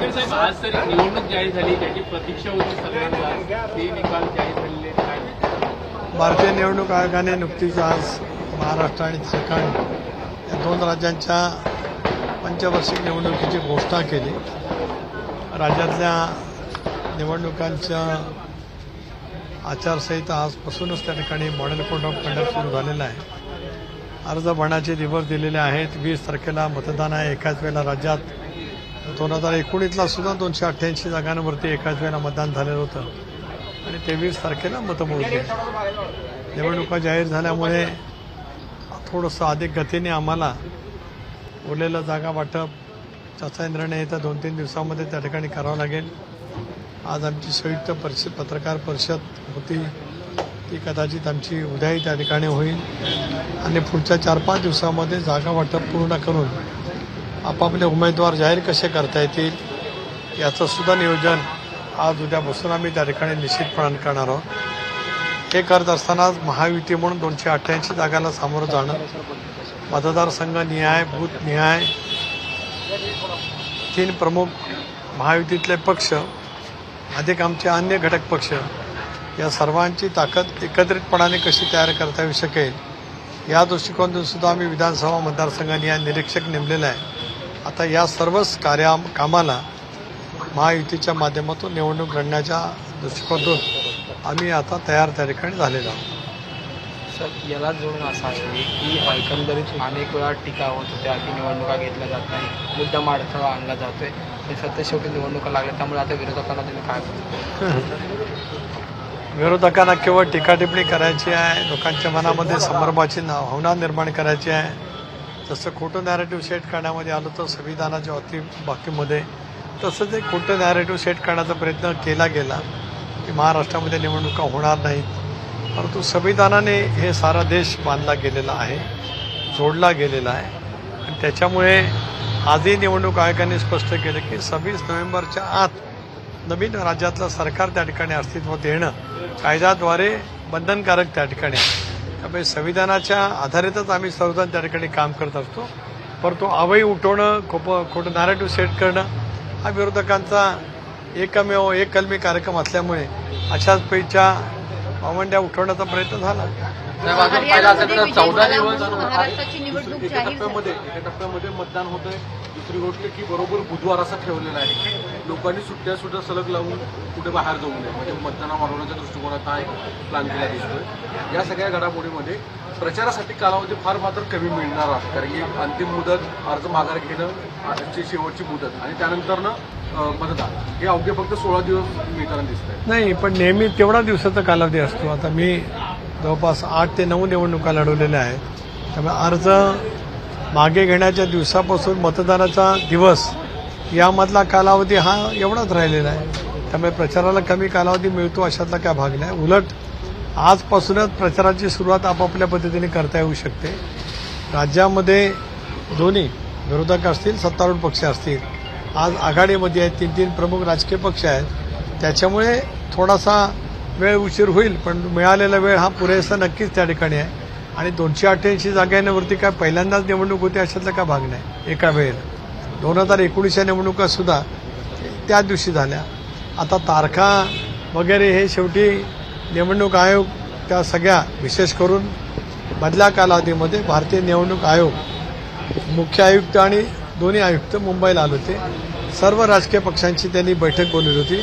साहेब आज तरी निवडणूक जाहीर झाली, त्याची प्रतीक्षा होती सर्वांना, ते निकाल जाहीर झालेले काय? भारतीय निवडणूक आयोगाने नुकतीच आज महाराष्ट्र आणि झारखंड या दोन राज्यांच्या पंचवार्षिक निवडणुकीची घोषणा केली. राज्यातल्या निवडणुकांच्या आचारसंहिता आजपासूनच त्या ठिकाणी मॉडेल कोड ऑफ कंडक्ट सुरू झालेला आहे. अर्ज भरण्याचे दिवस दिलेले आहेत. 20 तारखेला मतदान आहे. एकाच वेळेला राज्यात 2019ला सुद्धा 288 जागांवरती एकाच वेळेला मतदान झालेलं होतं आणि 23 तारखेला मतमोजणी. निवडणुका जाहीर झाल्यामुळे थोडंसं अधिक गतीने आम्हाला उरलेलं जागा वाटप त्याचा निर्णय येत्या 2-3 दिवसामध्ये त्या ठिकाणी करावा लागेल. आज आमची संयुक्त पत्रकार परिषद होती, ती कदाचित आमची उद्याही त्या ठिकाणी होईल आणि पुढच्या 4-5 दिवसामध्ये जागा वाटप पूर्ण करून आपापले उमेदवार जाहीर कसे करता येतील याचं सुद्धा नियोजन आज उद्या बसून आम्ही त्या ठिकाणी निश्चितपणे करणार आहोत. हे करत असतानाच महायुती म्हणून 288 जागाला सामोरं जाणं, मतदारसंघ निहाय, बूथ निहाय 3 प्रमुख महायुतीतले पक्ष अधिक आमचे अन्य घटक पक्ष या सर्वांची ताकद एकत्रितपणाने कशी तयार करता येऊ शकेल या दृष्टिकोनातून सुद्धा आम्ही विधानसभा मतदारसंघाने निरीक्षक नेमलेला आहे. आता या सर्वच कामाला महायुतीच्या माध्यमातून निवडणूक लढण्याच्या दृष्टिकोनातून आम्ही आता तयार त्या ठिकाणी झालेलो आहोत. सर, याला जोडून असं आहे की एकंदरीत अनेक वेळा टीका होत होत्या की निवडणुका घेतल्या जात नाही, मुद्दाम अडथळा आणला जातोय. हे सत्य शेवटी निवडणुका लागल्या, त्यामुळे आता विरोधकांना तुम्ही काय बोलतो? विरोधकांना केवळ टीकाटिप्पणी करायची आहे, लोकांच्या मनामध्ये संभ्रमाची भावना निर्माण करायची आहे. जसं खोटं नॅरेटिव्ह सेट करण्यामध्ये आलं तर संविधानाच्या बाबतीमध्ये तसंच एक खोटं नॅरेटिव्ह सेट करण्याचा प्रयत्न केला गेला की महाराष्ट्रामध्ये निवडणुका होणार नाहीत. परंतु संविधानाने हे सारा देश बांधला गेलेला आहे, जोडला गेलेला आहे आणि त्याच्यामुळे आजही निवडणूक आयोगाने स्पष्ट केलं की 26 नोव्हेंबरच्या आत नवीन राज्यातलं सरकार त्या ठिकाणी अस्तित्वात येणं कायद्याद्वारे बंधनकारक त्या ठिकाणी. त्यामुळे संविधानाच्या आधारितच आम्ही सर्वजण त्या ठिकाणी काम करत असतो. परंतु आवई उठवणं, खोटं नॅरेटिव्ह सेट करणं हा विरोधकांचा एकमेव एककलमी कार्यक्रम असल्यामुळे अशाच पैच्या पावंड्या उठवण्याचा प्रयत्न झाला. एका टप्प्यामध्ये मतदान होतंय. दुसरी गोष्ट की बरोबर बुधवार असा ठेवलेला आहे. लोकांनी सुट्ट्या सलग लावून कुठे बाहेर जाऊ नये, म्हणजे मतदान वाढवण्याच्या दृष्टिकोनात हा एक प्लॅन केला दिसतोय. या सगळ्या घडामोडीमध्ये प्रचारासाठी कालावधी फार मात्र कमी मिळणार आहे, कारण की अंतिम मुदत अर्ज माघार घेणं शेवटची मुदत आणि त्यानंतरनं मतदान हे अवघे फक्त 16 दिवस मिळताना दिसत आहे. नाही, पण नेहमी तेवढा दिवसाचा कालावधी असतो. आता मी जवळपास 8 ते 9 निवडणुका लढवलेल्या आहेत. त्यामुळे अर्ज मागे घेण्याच्या दिवसापासून मतदानाचा दिवस यामधला कालावधी हा एवढाच राहिलेला आहे. त्यामुळे प्रचाराला कमी कालावधी मिळतो अशातला काय भाग नाही. उलट आजपासूनच प्रचाराची सुरुवात आपापल्या पद्धतीने करता येऊ शकते. राज्यामध्ये दोन्ही विरोधक असतील, सत्तारूढ पक्ष असतील, आज आघाडीमध्ये आहेत. 3 प्रमुख राजकीय पक्ष आहेत. त्याच्यामुळे थोडासा वेळ उशीर होईल, पण मिळालेला वेळ हा पुरेसा नक्कीच त्या ठिकाणी आहे. आणि 288 जागांवरती काय पहिल्यांदाच निवडणूक होती अशातला काय भाग नाही. एका वेळेला 2019च्या निवडणुका सुद्धा त्या दिवशी झाल्या. आता तारखा वगैरे हे शेवटी निवडणूक आयोग त्या सगळ्या विशेष करून मधल्या कालावधीमध्ये भारतीय निवडणूक आयोग मुख्य आयुक्त आणि दोन्ही आयुक्त मुंबईला आले होते. सर्व राजकीय पक्षांची त्यांनी बैठक बोलवली होती.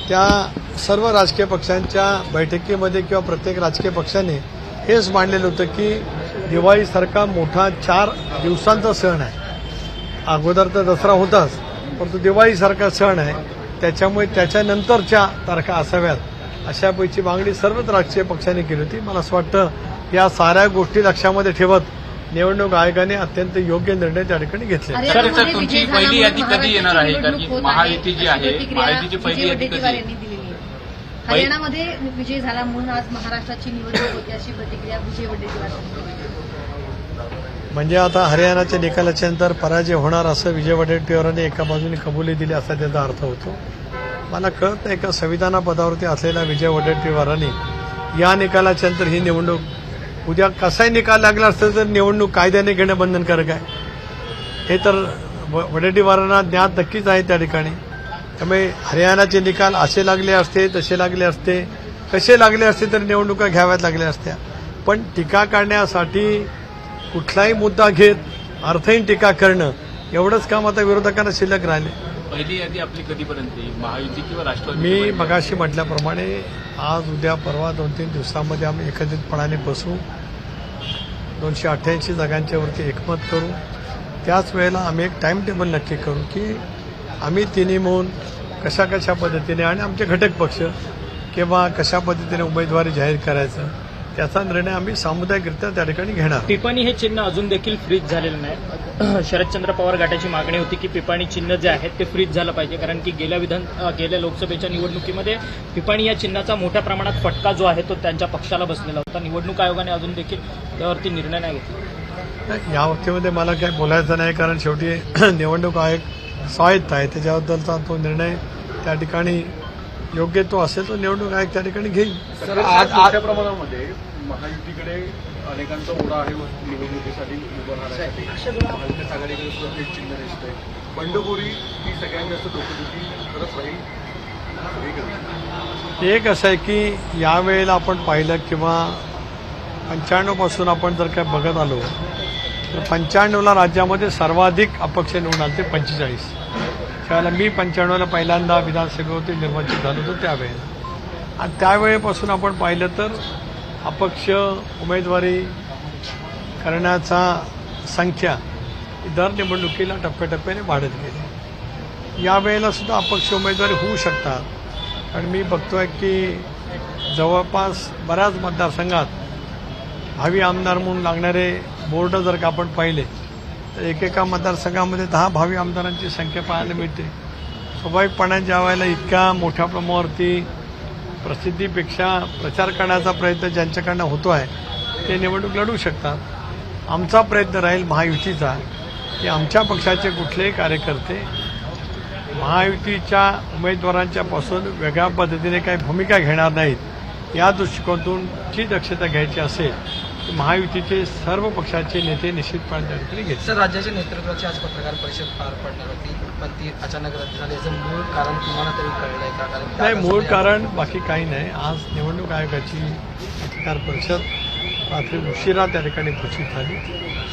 त्या सर्व राजकीय पक्षांच्या बैठकीमध्ये किंवा प्रत्येक राजकीय पक्षाने हेच मांडलेलं होतं की दिवाळीसारखा मोठा 4 दिवसांचा सण आहे. अगोदर तर दसरा होताच, परंतु दिवाळीसारखा सण आहे, त्याच्यामुळे त्याच्यानंतरच्या तारखा असाव्यात अशापैकी मागणी सर्वच राजकीय पक्षांनी केली होती. मला असं वाटतं या साऱ्या गोष्टी लक्षामध्ये ठेवत निवडणूक आयोगाने अत्यंत योग्य निर्णय त्या ठिकाणी घेतले. सर, तुमची पहिली यादी कधी येणार आहे? कारण महायुती जी आहे, महायुतीची पहिली यादी कधी? हरियाणामध्ये विजय झाला म्हणून आज महाराष्ट्राची निवडणूक होती अशी प्रतिक्रिया विजय वडेट्टीवार. म्हणजे आता हरियाणाच्या निकालाच्या नंतर पराजय होणार असं विजय वडेट्टीवारांनी एका बाजूने कबुली दिली असा त्याचा अर्थ होतो. मला कळत नाही का संविधान पदावरती असलेल्या विजय वडेट्टीवारांनी या निकालाच्या नंतर ही निवडणूक उद्या कसाही निकाल लागला असेल तर निवडणूक कायद्याने घेणं बंधनकारक आहे. हे तर वडेट्टीवारांना ज्ञात नक्कीच आहे त्या ठिकाणी. त्यामुळे हरियाणाचे निकाल असे लागले असते, तसे लागले असते, कसे लागले असते तर निवडणुका घ्याव्यात लागल्या असत्या. पण टीका काढण्यासाठी कुठलाही मुद्दा घेत अर्थहीन टीका करणं एवढंच काम आता विरोधकांना शिल्लक राहिले. पहिली यादी आपली कधीपर्यंत येईल, महायुती किंवा राष्ट्रवादी? मी मगाशी म्हटल्याप्रमाणे आज उद्या परवा 2-3 दिवसामध्ये आम्ही एकत्रितपणाने बसू, 288 जागांच्या वरती एकमत करू. त्याच वेळेला आम्ही एक टाइम टेबल नक्की करू की आम्ही तिन्ही मिळून कशा कशा पद्धतीने आणि आमचे घटक पक्ष किंवा कशा पद्धतीने उमेदवारी जाहीर करायचं त्याचा निर्णय आम्ही सामुदायिकरित्या त्या ठिकाणी घेणार. पिपाणी हे चिन्ह अजून देखील फ्रीज झालेलं नाही. शरदचंद्र पवार गटाची मागणी होती की पिपाणी चिन्ह जे आहे ते फ्रीज झालं पाहिजे, कारण की गेल्या लोकसभेच्या निवडणुकीमध्ये पिपाणी या चिन्हाचा मोठ्या प्रमाणात फटका जो आहे तो त्यांच्या पक्षाला बसलेला होता. निवडणूक आयोगाने अजून देखील त्यावरती निर्णय नाही घेतला. या बाबतीमध्ये मला काही बोलायचं नाही, कारण शेवटी निवडणूक आयोग स्वायत्त आहे, त्याच्याबद्दलचा तो निर्णय त्या ठिकाणी योग्य तो असेल तो निवडणूक आयोग त्या ठिकाणी घेईल. तर आज मोठ्या प्रमाणामध्ये महायुतीकडे अनेकांचा ओढा आहे निवडणुकीसाठी उभं राहण्यासाठी. महाविकास आघाडीकडे सुद्धा एक चिन्ह दिसतंय. बंडखोरी ही सगळ्यात जास्त डोकेदुखी करत राहील. एक असं आहे की यावेळेला आपण पाहिलं किंवा 95 पासून आपण जर काय बघत आलो तर 95ला राज्यामध्ये सर्वाधिक अपक्ष निवडून आले ते 45. त्यावेळेला मी 95ला पहिल्यांदा विधानसभेवरती निर्वाचित झालो होतो त्यावेळेला. आणि त्यावेळेपासून आपण पाहिलं तर अपक्ष उमेदवारी करण्याचा संख्या दर निवडणुकीला टप्प्याटप्प्याने वाढत गेली. यावेळेला सुद्धा अपक्ष उमेदवारी होऊ शकतात, कारण मी बघतोय की जवळपास बऱ्याच मतदारसंघात भावी आमदार म्हणून लागणारे बोर्ड जर का आपण पाहिले तर एकेका मतदारसंघामध्ये 10 भावी आमदारांची संख्या पाहायला मिळते. स्वाभाविकपणे ज्या वेळेला इतक्या मोठ्या प्रमाणावरती प्रसिद्धीपेक्षा प्रचार करण्याचा प्रयत्न ज्यांच्याकडनं होतो आहे ते निवडणूक लढू शकतात. आमचा प्रयत्न राहील महायुतीचा की आमच्या पक्षाचे कुठलेही कार्यकर्ते महायुतीच्या उमेदवारांच्यापासून वेगळ्या पद्धतीने काही भूमिका घेणार नाहीत. या दृष्टिकोनातून जी दक्षता घ्यायची असेल तर महायुतीचे सर्व पक्षाचे नेते निश्चितपणे त्या ठिकाणी घेतील. सर, राज्याच्या नेतृत्वाची आज पत्रकार परिषद पार पडणार होती, पण ती अचानक रद्द झाली. याचं मूळ कारण तुम्हाला तरी कळलंय का? कारण नाही, मूळ कारण बाकी काही नाही. आज निवडणूक आयोगाची पत्रकार परिषद रात्री उशिरा त्या ठिकाणी घोषित झाली.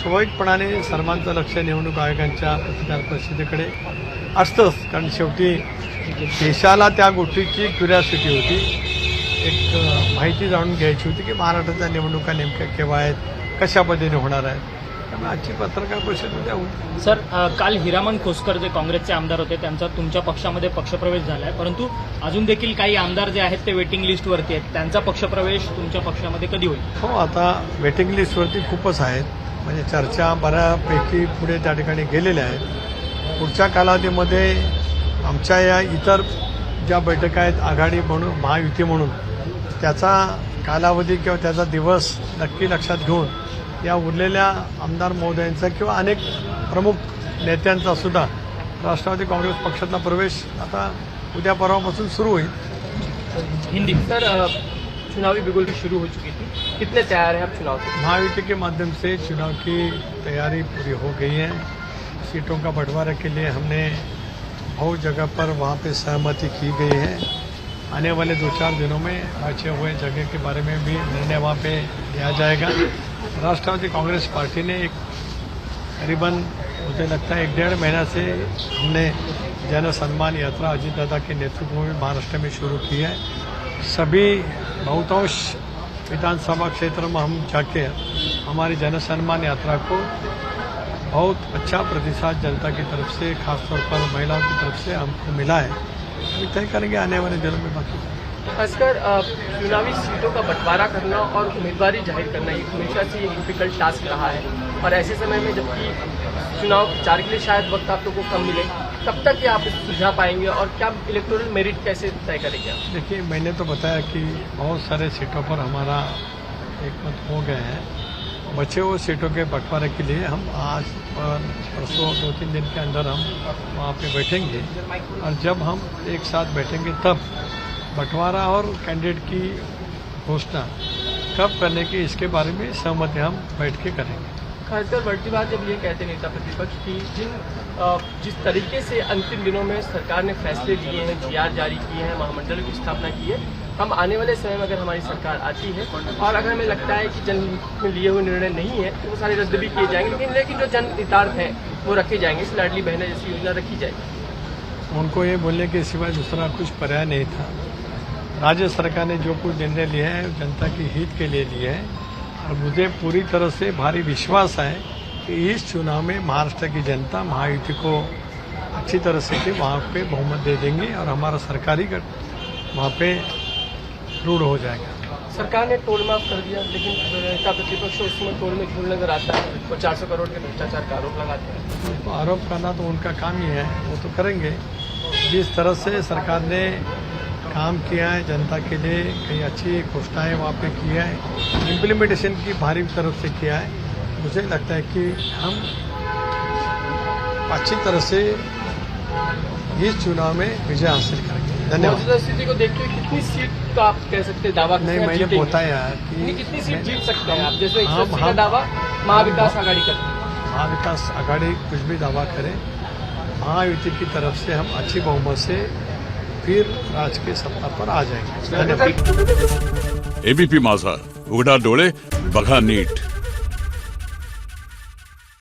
स्वाभाविकपणाने सर्वांचं लक्ष निवडणूक आयोगाच्या पत्रकार परिषदेकडे असतंच, कारण शेवटी देशाला त्या गोष्टीची क्युरिओसिटी होती, एक माहिती जाणून घ्यायची होती की महाराष्ट्राच्या निवडणुका नेमक्या केव्हा आहेत, कशा पद्धतीने होणार आहेत. त्यामुळे आजची पत्रकार परिषद उद्या होईल. सर, काल हिरामन खोसकर जे काँग्रेसचे आमदार होते त्यांचा तुमच्या पक्षामध्ये पक्षप्रवेश झाला आहे, परंतु अजून देखील काही आमदार जे आहेत ते वेटिंग लिस्टवरती आहेत. त्यांचा पक्षप्रवेश तुमच्या पक्षामध्ये कधी होईल? हो, आता वेटिंग लिस्टवरती खूपच आहेत, म्हणजे चर्चा बऱ्यापैकी पुढे त्या ठिकाणी गेलेल्या आहेत. पुढच्या कालावधीमध्ये आमच्या या इतर ज्या बैठका आहेत आघाडी म्हणून महायुती म्हणून त्याचा कालावधी किंवा त्याचा दिवस नक्की लक्षात घेऊन या उरलेल्या आमदार महोदयांचा किंवा अनेक प्रमुख नेत्यांचा सुद्धा राष्ट्रवादी काँग्रेस पक्षातला प्रवेश आता उद्या परवापासून सुरू होईल. हिंदी सर, चुनावी बिगुल शुरू हो चुकी थी, कितने तैयार हैं आप चुनाव से? महायुति के माध्यम से चुनाव की तैयारी पूरी हो गई है. सीटों का बंटवारा के लिए हमने बहुत जगह पर वहाँ पे सहमति की गई है. आने वाले 2-4 दिनों में बचे हुए जगह के बारे में भी निर्णय वहाँ पे लिया जाएगा. राष्ट्रवादी कांग्रेस पार्टी ने एक करीबन मुझे लगता है 1-1.5 महीना से हमने जन सम्मान यात्रा अजीत दादा के नेतृत्व में महाराष्ट्र में शुरू की है. सभी बहुतांश विधानसभा क्षेत्र में हम जाके हमारी जन सम्मान यात्रा को बहुत अच्छा प्रतिसाद जनता की तरफ से, खासतौर पर महिलाओं की तरफ से हमको मिला है. अभी तय करेंगे आने वाले दिनों में. बाकी खासकर चुनावी सीटों का बंटवारा करना और उम्मीदवारी जाहिर करना ये हमेशा से एक डिफिकल्ट टास्क रहा है, और ऐसे समय में जबकि चुनाव प्रचार के लिए शायद वक्त आप लोगों को कम मिले, तब तक क्या आप सुलझा पाएंगे और क्या इलेक्टोरल मेरिट कैसे तय करेंगे आप? देखिए, मैंने तो बताया कि बहुत सारे सीटों पर हमारा एकमत हो गए हैं. बचे हुए सीटों के बंटवारे के लिए हम आज परसों 2-3 दिन के अंदर हम वहाँ पे बैठेंगे, और जब हम एक साथ बैठेंगे तब बंटवारा और कैंडिडेट की घोषणा कब करने की इसके बारे में सहमति हम बैठ के करेंगे. खासकर बढ़ती बात जब ये कहते नेता प्रतिपक्ष की जिन जिस तरीके से अंतिम दिनों में सरकार ने फैसले लिए हैं, GR जारी किए हैं, महामंडल की स्थापना की है, हम आने वाले समय में अगर हमारी सरकार आती है और अगर हमें लगता है कि जनहित में लिए हुए निर्णय नहीं है तो वो सारे रद्द भी किए जाएंगे, लेकिन जो जनहितार्थ हैं वो रखे जाएंगे। इस लाडली बहना जैसी योजना रखी जाएगी। उनको ये बोलने के सिवाय दूसरा कुछ पर्याय नहीं था। राज्य सरकार ने जो कुछ निर्णय लिए हैं जनता के हित के लिए लिए हैं और मुझे पूरी तरह से भारी विश्वास है कि इस चुनाव में महाराष्ट्र की जनता महायुति को अच्छी तरह से के वहाँ पे बहुमत दे देंगे और हमारा सरकारी वहाँ पे रूढ़ हो जाएगा। सरकार ने टोल माफ कर दिया, लेकिन नेता प्रतिपक्ष उसमें टोल में झूल नजर आता है और 400 करोड़ के भ्रष्टाचार का आरोप लगाते हैं। तो आरोप करना तो उनका काम ही है, वो तो करेंगे। जिस तरह से सरकार ने काम किया है जनता के लिए, कई अच्छी घोषणाएं वहाँ पे की है, इम्प्लीमेंटेशन की भारी तरफ से किया है, मुझे लगता है कि हम अच्छी तरह से इस चुनाव में विजय हासिल करेंगे। धन्यवाद। मौजूदा स्थिति को देखते हुए कितनी सीट का आप कह सकते हैं दावा नहीं, मैंने बताया कि कितनी सीट जीत सकते हैं आप? जैसे 180 का दावा महाविकास आघाड़ी करते हैं। महाविकास आघाड़ी कुछ भी दावा करे, महायुति की तरफ से हम अच्छी बहुमत से फिर राजकीय सत्ता पर आ जाएंगे। धन्यवाद। ABP माझा, उघडा डोळे बघा नीट।